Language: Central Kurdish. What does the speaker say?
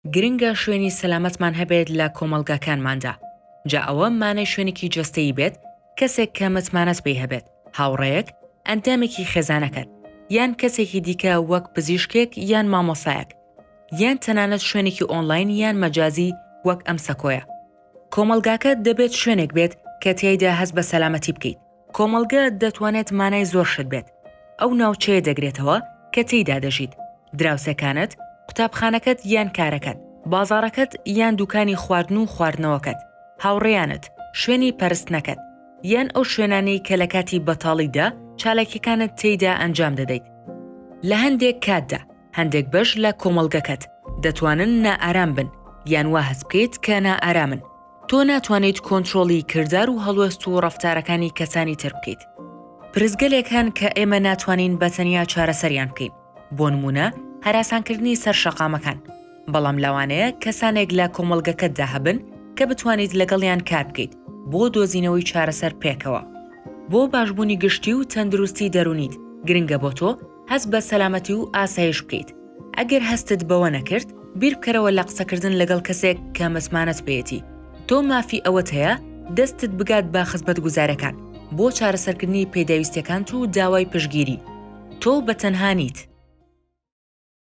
گرنگە شوێنی سەلامەتمان هەبێت لە کۆمەڵگەکانماندا. جا ئەوە مانای شوێنێکی جەستەیی بێت، کەسێک کە متمانەت پێی هەبێت، هاوڕێیەک، ئەندامێکی خێزانەکەت، یان کەسێکی دیکە وەک پزیشکێک یان مامۆسایەک، یان تەنانەت شوێنێکی ئۆنلاین یان مەجازی وەک ئەم سەکۆیە. کۆمەڵگاکە دەبێت شوێنێک بێت کە تیایدا هەست بە سەلامەتی بکەیت. کۆمەڵگە دەتوانێت مانای زۆر شت بێت. ئەو ناوچەیە دەگرێتەوە کە تێیدا دەژیت، دراوسەکانت، قوتابخانەکەت یان کارەکەت، بازاڕەکەت یان دوکانی خواردن و خواردنەوەکەت، هاوڕێیانت، شوێنی پەرستنەکەت، یان ئەو شوێنانەی کە لە کاتی بەتاڵیدا چالاکیەکانت تێیدا ئەنجام دەدەیت. لە هەندێک کاتدا هەندێک بەش لە کۆمەڵگەکەت دەتوانن نائارام بن یان وا هەست بکەیت کە نائارامن. تۆ ناتوانیت کۆنتڕۆڵی کردار و هەڵوەست و ڕەفتارەکانی کەسانی تر بکەیت. پرزگەلێک هەن کە ئێمە ناتوانین بەتەنیا چارەسەریان بکەین، بۆ نمونە هەراسانکردنی سەر شەقامەکان، بەڵام لەوانەیە کەسانێک لە کۆمەڵگەکەتدا هەبن کە بتوانیت لەگەڵیان کار بکەیت بۆ دۆزینەوەی چارەسەر پێکەوە. بۆ باشبوونی گشتی و تەندروستی دەرونیت گرنگە بۆ تۆ هەست بە سەلامەتی و ئاسایش بکەیت. ئەگەر هەستت بەوە نەکرد، بیر بکەرەوە لە قسەکردن لەگەڵ کەسێک کە متمانەت پێیەتی. تۆ مافی ئەوەت هەیە دەستت بگات بە خزمەتگوزارەکان بۆ چارەسەرکردنی پێداویستیەکان و داوای پشتگیری. تۆ بەتەنها نیت.